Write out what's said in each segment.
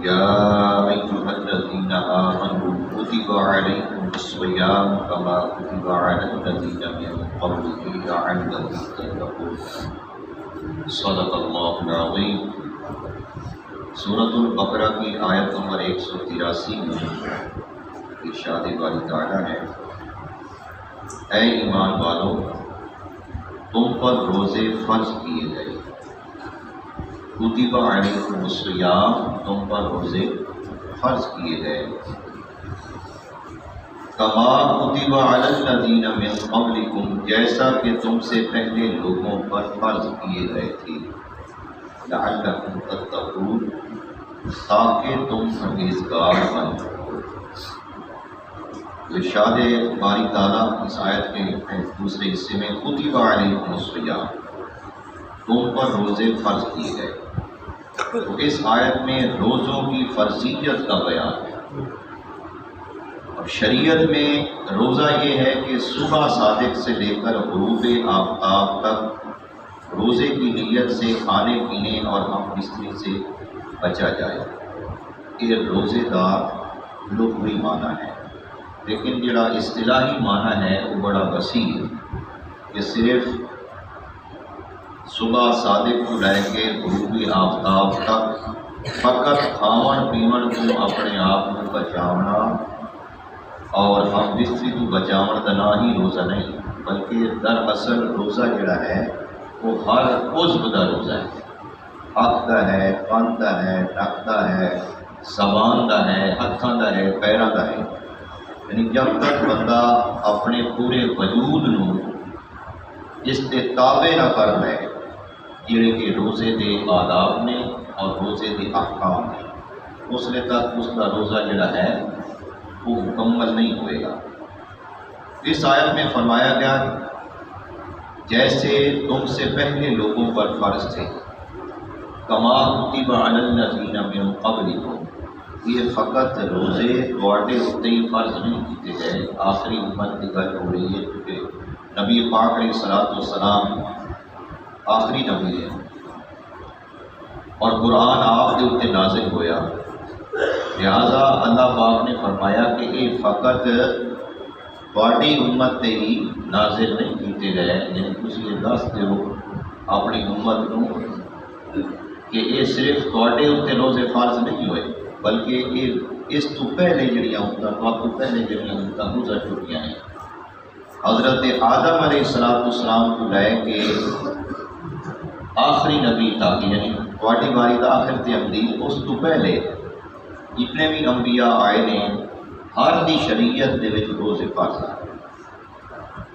يا أيها الذين آمنوا كتب عليكم الصيام كما كتب على الذين من قبلكم لعلكم تتقون صدق اللہ العظیم۔ سورۃ البقرہ کی آیت نمبر 183 میں ارشاد باری تعالیٰ ہے، اے ایمان والو، تم پر روزے فرض کیے گئے، کتب علیکم الصیام، تم پر روزے فرض کیے گئے، کما کتب علی الذین من قبلکم، جیسا کہ تم سے پہلے لوگوں پر فرض کیے گئے تھے، لعلکم تتقون، تاکہ تم پرہیزگار بن سکو۔ ارشاد باری تعالیٰ اس آیت کے دوسرے حصے میں کتب علیکم الصیام، تم پر روزے فرض کیے گئے، تو اس آیت میں روزوں کی فرضیت کا بیان ہے۔ اور شریعت میں روزہ یہ ہے کہ صبح صادق سے لے کر غروب آفتاب تک روزے کی نیت سے کھانے پینے اور ہم بستری سے بچا جائے، یہ روزے دار لغوی معنی ہے، لیکن جڑا اصطلاحی معنی ہے وہ بڑا وسیع ہے، کہ صرف صبح صادق کو لے کے غروب آفتاب تک فقط کھاون پیون کو اپنے آپ کو بچاونا اور ہم بستری کو بچاون کا نہ ہی روزہ نہیں، بلکہ دراصل روزہ جڑا ہے وہ ہر عضو کا روزہ ہے، اکھ کا ہے، کان کا ہے، نک کا ہے، زبان کا ہے، ہاتھاں کا ہے، پیراں کا ہے، یعنی جب تک بندہ اپنے پورے وجود نو اس کے تابع نہ کر لے جڑے کہ روزے دے آداب نے اور روزے دے احکام نے، اس لیے تک اس کا روزہ جڑا ہے وہ مکمل نہیں ہوئے گا۔ اس آیت میں فرمایا گیا جیسے تم سے پہلے لوگوں پر فرض تھے، کما کتب علی الذین من قبلکم، یہ فقط روزے تواڈے اُتے ہی فرض نہیں کیتے گئے، آخری امت کی گل ہو رہی ہے کیونکہ نبی پاک علیہ الصلوۃ والسلام آخری نبی ہے اور قرآن آپ کے اوپر نازل ہویا، لہذا اللہ پاک نے فرمایا کہ یہ فقط تواڈی امت تے ہی نازل نہیں کیتے گئے، یعنی تسی یہ دس دیو اپنی امت نو کہ یہ صرف تواڈے اوپر روزے فرض نہیں ہوئے، بلکہ یہ اس تو پہلے جڑیاں امتاں تو پہلے جڑیاں امتاں گزر چکیاں ہیں، حضرت آدم علیہ السلام کو لے کے آخری نبی تک، یعنی تواڈی باری دا آخر تے امدی اس تو پہلے جتنے بھی انبیاء آئے نے ہر دی شریعت دے وچ روزے فرض ہیں،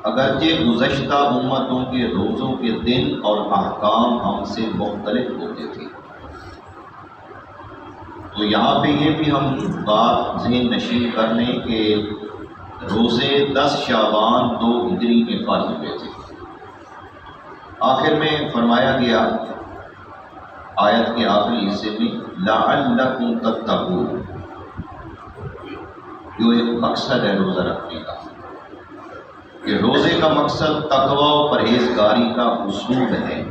اگرچہ گزشتہ امتوں کے روزوں کے دن اور احکام ہم سے مختلف ہوتے تھے۔ تو یہاں پہ یہ بھی ہم بات ذہن نشین کر لیں کہ روزے 10 شعبان 2 ہجری میں فرض ہوئے تھے۔ آخر میں فرمایا گیا آیت کے آخری حصے میں لعلکم تتقون، جو ایک مقصد ہے روزہ رکھنے کا، کہ روزے کا مقصد تقوی و پرہیزگاری کا حصول ہے،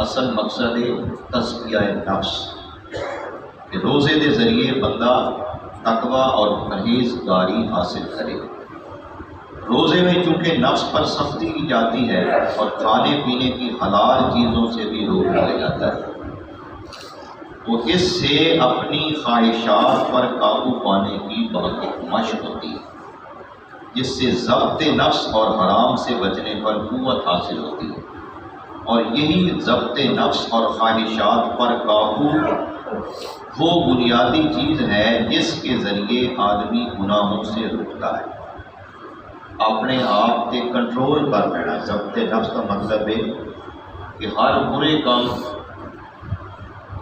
اصل مقصد ہے تزکیہ نفس، کہ روزے کے ذریعے بندہ تقوی اور پرہیزگاری حاصل کرے۔ روزے میں چونکہ نفس پر سختی کی جاتی ہے اور کھانے پینے کی حلال چیزوں سے بھی روک دیا جاتا ہے، تو اس سے اپنی خواہشات پر قابو پانے کی بہت ایک مشق ہوتی ہے، جس سے ضبط نفس اور حرام سے بچنے پر قوت حاصل ہوتی ہے، اور یہی ضبط نفس اور خواہشات پر قابو وہ بنیادی چیز ہے جس کے ذریعے آدمی گناہوں سے رکتا ہے، اپنے آپ کے کنٹرول کر لینا۔ ضبط نفس کا مطلب ہے کہ ہر برے کام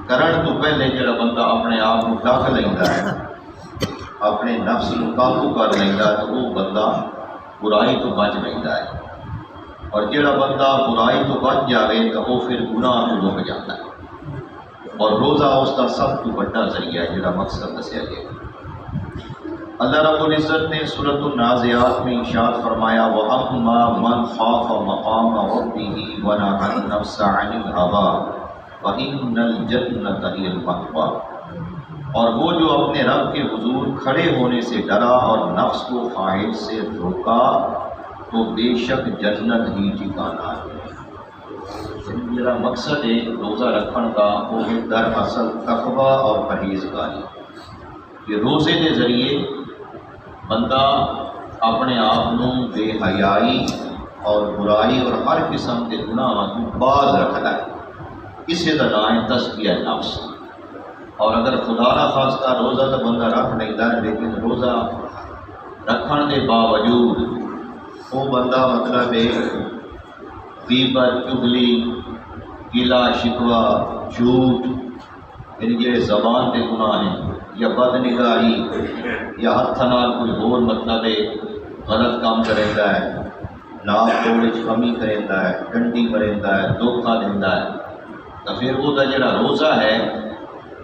کرن تو پہلے جڑا بندہ اپنے آپ کو ڈک لینا ہے، اپنے نفس کو قابو کر لینا ہے، تو وہ بندہ برائی تو بچ لینا ہے، اور جڑا بندہ برائی تو بچ جائے تو وہ پھر گناہ تو رک جاتا ہے، اور روزہ اس کا سب تو بڑا ذریعہ ہے جڑا مقصد دسیا گیا۔ اللہ رب العزت نے سورۃ النازعات میں ارشاد فرمایا وَأَمَّا مَنْ خَافَ مَقَامَ رَبِّهِ وَنَهَى النَّفْسَ عَنِ الْهَوَىٰ فَإِنَّ الْجَنَّةَ هِيَ الْمَأْوَىٰ، اور وہ جو اپنے رب کے حضور کھڑے ہونے سے ڈرا اور نفس کو خواہش سے روکا تو بے شک جنت ہی ٹھکانا ہے۔ میرا مقصد ہے روزہ رکھن کا وہ ہے در اصل تقوی اور پرہیزگاری۔ کہ روزے کے ذریعے بندہ اپنے آپ کو بے حیائی اور برائی اور ہر قسم کے گناہ کو باز رکھتا ہے، اسے کا نام ہے تزکیہ نفس۔ اور اگر خدا نہ خواستہ روزہ تو بندہ رکھ نہیں ہے، لیکن روزہ رکھن کے باوجود وہ بندہ مطلب ہے غیبت، چغلی، گلا شکوہ، جھوٹ، یعنی جڑے زبان کے گناہ ہیں، یا بد نگاہی، یا ہاتھ نال کوئی اور مطلب ہے غلط کام کرتا ہے، ناپ توڑ کمی کرتا ہے، ڈنڈی کرتا ہے، دھوکہ دیتا ہے، تو پھر وہ جڑا روزہ ہے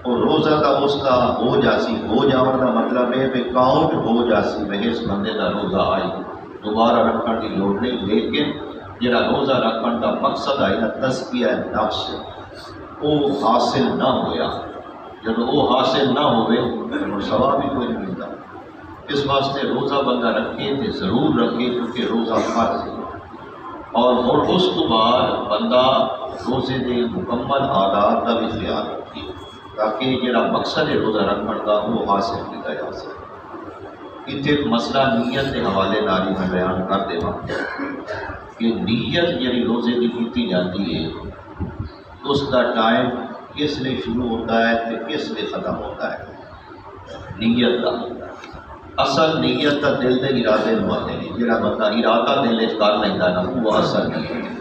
وہ روزہ کا اس کا ہو جاسی، ہو جاؤں کا مطلب ہے کہ کاؤنٹ ہو جاسی میں اس بندے کا روزہ آئی، دوبارہ رکھنے کی لوڑ نہیں۔ لیکن جڑا روزہ رکھنے کا مقصد ہے نا تزکیہ نفس، وہ حاصل نہ ہویا، جب وہ حاصل نہ ہوئے تو ثواب بھی کوئی نہیں ملتا۔ اس واسطے روزہ بندہ رکھے تو ضرور رکھے، کیونکہ روزہ فرض ہے، اور اس کو بعد بندہ روزے کے مکمل آداب کا بھی خیال رکھے تاکہ جڑا مقصد ہے روزہ رکھنے کا وہ حاصل کیا جا سکے۔ اتنے ایک مسئلہ نیت کے حوالے نال میں بیان کر دے کہ نیت جڑی روزے کی کی جاتی ہے اس کا ٹائم کس لیے شروع ہوتا ہے تو کس لیے ختم ہوتا ہے۔ نیت کا اصل نیت کا دل کے ارادے میں آتے ہیں، جڑا بندہ ارادہ دل کر لینا نا وہ اصل نیت ہے۔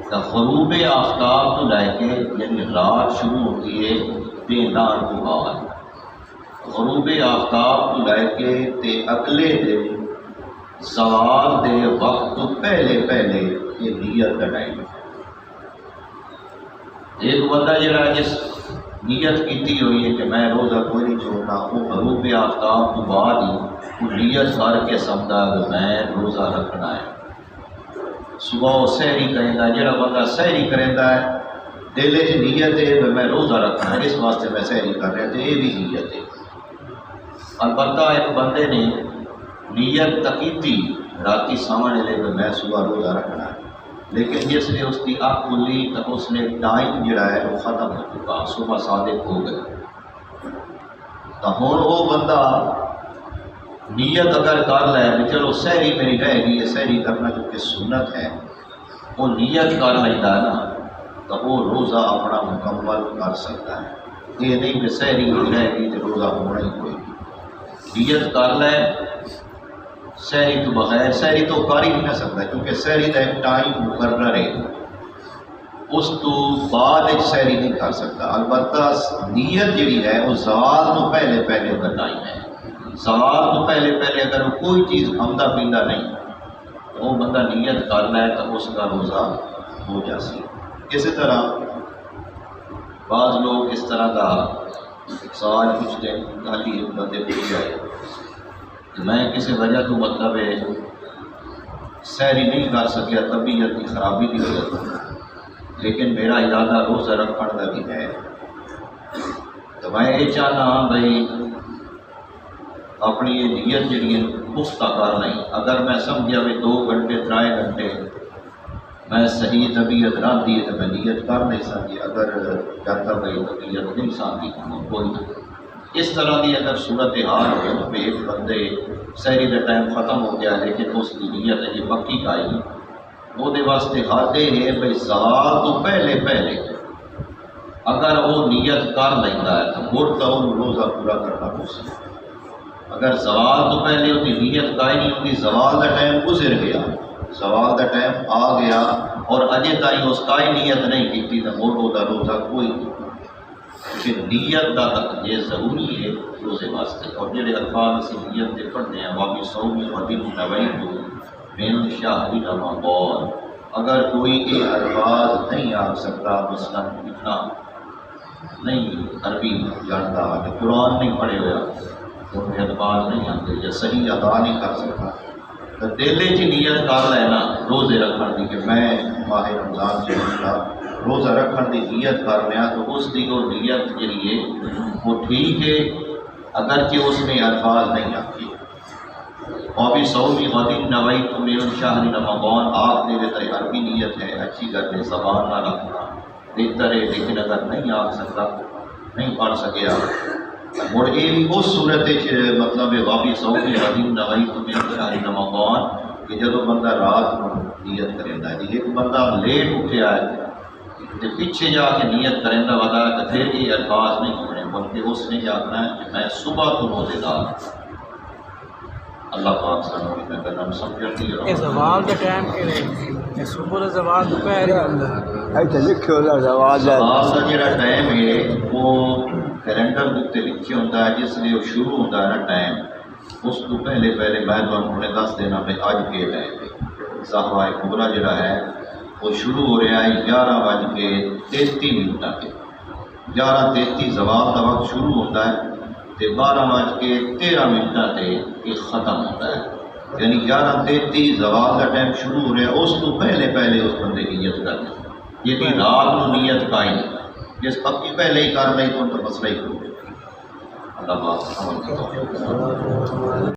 تو غروب آفتاب تو لے کے یعنی رات شروع ہوتی ہے دیندار کو بعد، غروب آفتاب تو لے کے تے اگلے دن زوال دے وقت تو پہلے یہ نیت کا ٹائم ہے۔ ایک بندہ جڑا جس نیت کیتی ہوئی ہے کہ میں روزہ کوئی نہیں چھوڑنا، وہ غروب آفتاب تو بعد ہی وہ نیت کر کے سمجھا کہ میں روزہ رکھنا ہے۔ صبح وہ سحری کرتا، جڑا بندہ سحری کرتا ہے دل چ نیت ہے کہ میں روزہ رکھنا ہے، اس واسطے میں سحری کر رہا، تو یہ بھی نیت ہے۔ البتہ ایک بندے نے نیت تقیتی راتی سامنے لے کہ میں صبح روزہ رکھنا ہے، لیکن جس نے اس کی آنکھ کھلی تو اس نے ٹائم جڑا ہے وہ ختم ہو چکا، صبح صادق ہو گئے۔ تو ہوں وہ بندہ نیت اگر کر لے کہ چلو سحری میری رہ گئی ہے، سحری کرنا چونکہ سنت ہے، وہ نیت کر لیتا ہے نا تو وہ روزہ اپنا مکمل کر سکتا ہے۔ یہ نہیں کہ سحری میری رہ گئی تو روزہ ہونا ہی کوئی نہیں۔ نیت کر لے سحری تو بغیر، سحری تو کر ہی نہیں سکتا کیونکہ سحری کا ایک ٹائم مقرر ہے، اس تو بعد ایک سحری نہیں کر سکتا۔ البتہ نیت جڑی ہے وہ زوال تو پہلے کا ٹائم ہے، زوال تو پہلے اگر وہ کوئی چیز کھانا پیندا نہیں تو وہ بندہ نیت کر لے تو اس کا روزہ ہو جاسی۔ اسی طرح بعض لوگ اس طرح کا سوال پوچھتے ہیں، خالی بندے پوچھ جائے کہ میں کسی وجہ تو مطلب ہے سحری نہیں کر سکیا، طبیعت کی خرابی کی وجہ سے، لیکن میرا ارادہ روزہ رکھنے کا بھی ہے، تو میں یہ چاہتا ہاں بھائی اپنی یہ نیت جڑی ہے پختہ کر لیں۔ اگر میں سمجھا بھی 2 گھنٹے 3 گھنٹے میں صحیح طبیعت نہ دی تو میں نیت کر نہیں سکتی، اگر کہتا بھائی طبیعت نہیں ساتھی کوئی نہیں۔ اس طرح کی اگر صورت حال ہو تو ایک بندے سحری کا ٹائم ختم ہو گیا لیکن اس کی نیت ہے یہ پکی کائی، وہ واسطے حادے ہے بھائی زوال تو پہلے اگر وہ نیت کر لینا ہے تو مڑ تو وہ روزہ پورا کرنا پوچھے۔ اگر زوال تو پہلے وہ نیت کائی نہیں ہوتی، زوال کا ٹائم گزر گیا، زوال کا ٹائم آ گیا اور اجے تائیں اس کائی نیت نہیں کی تو مڑ وہ روزہ کوئی نہیں۔ کہ نیت کا یہ ضروری ہے روزے واسطے، اور جڑے الفاظ اسی نیت کے پڑھتے ہیں واقعی سومی ودی نوئی تو من شاہری رمضان، اگر کوئی یہ الفاظ نہیں آ سکتا، مثلا اتنا نہیں عربی جانتا کہ قرآن نہیں پڑھے ہوا تو الفاظ نہیں آتے یا صحیح ادا نہیں کر سکتا، تو دل چ نیت کر لینا روزے رکھنے کی کہ میں ماہ رمضان سے روزہ رکھنے کی نیت کر لیا، تو اس کی وہ نیت جی ہے وہ ٹھیک ہے اگرچہ اس نے الفاظ نہیں آتے. اور بھی سعودی غدین نوائی تمہیں شاہری رمضان آپ دے دیتا عربی نیت ہے اچھی کر دے زبان نہ رکھنا بہتر ہے، لیکن اگر نہیں آ سکتا نہیں پڑھ سکیا اور یہ بھی اس صورت مطلب واپی سعودی غدین نوائی تمہیں شاہری رمضان کہ جدو بندہ رات کو نیت کرتا ہے. ایک بندہ لیٹ اٹھیا ہے تو پیچھے جا کے نیت کرنا بتا کہ پھر یہ الفاظ نہیں پڑھنے بلکہ اس نے آخنا ہے کہ میں صبح تو روزے دار. اللہ پاک سانوں کی گلام سمجھتی ہے. زوال دا ٹائم کے لیے صبح دا زوال دوپہر ہی ہوندا ایتھے لکھے ہوتا زوال دا جڑا ٹائم ہے وہ کیلنڈر دے لکھے ہوتا ہے جس لیے وہ شروع ہوتا ہے نا ٹائم اس کو پہلے میں تمہیں دس دینا میں اج کے ٹائم صحابہ کبرا جڑا ہے وہ شروع ہو رہا ہے 11:33 پہ 11:33 زوال کا وقت شروع ہوتا ہے تو 12:13 تے یہ ختم ہوتا ہے. یعنی 11:33 زوال کا ٹائم شروع ہو رہا ہے اس کو پہلے اس بندے کی نیت کرنا. یہ رات کو نیت کا ہی جس پکی پہلے ہی کر رہی تو مسئلہ ہی ہو. اللہ پاک